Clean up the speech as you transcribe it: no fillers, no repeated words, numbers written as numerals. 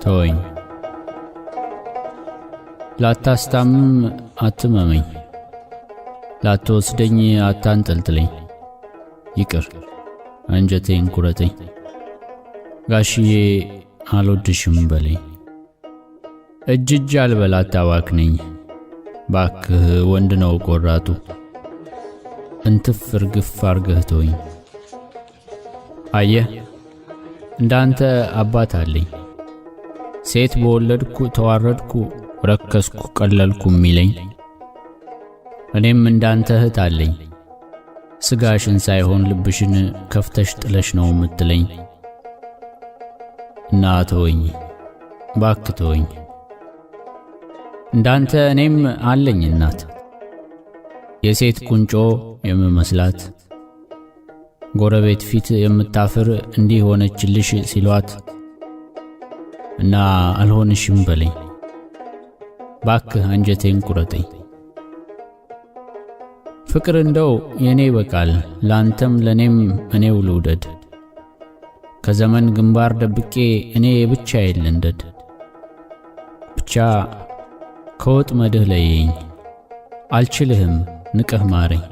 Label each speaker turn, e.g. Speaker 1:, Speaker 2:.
Speaker 1: ተወኝ። ላታስታምም አትመመኝ፣ ላትወስደኝ አታንጠልጥለኝ። ይቅር አንጀቴን ቁረጠኝ፣ ጋሽዬ አልወድሽም በለኝ። እጅ አልበል አታባክነኝ፣ ባክህ ወንድ ነው ቆራጡ። እንትፍ እርግፍ አርገህ ተወኝ። አየህ እንዳንተ አባት አለኝ፣ ሴት በወለድኩ ተዋረድኩ ረከስኩ ቀለልኩ ሚለኝ። እኔም እንዳንተ እህት አለኝ፣ ስጋሽን ሳይሆን ልብሽን ከፍተሽ ጥለሽ ነው ምትለኝ። እና ተወኝ ባክህ ተወኝ። እንዳንተ እኔም አለኝ እናት፣ የሴት ቁንጮ የምመስላት፣ ጎረቤት ፊት የምታፍር እንዲህ ሆነችልሽ ሲሏት። እና አልሆንሽም በለኝ፣ ባክህ አንጀቴን ቁረጠኝ። ፍቅር እንደው የኔ በቃል ላንተም ለኔም እኔው ልውደድ። ከዘመን ግንባር ደብቄ እኔ ብቻዬን ልንደድ። ብቻ ከወጥመድህ ለየኝ፣ አልችልህም ንቀህ ማረኝ።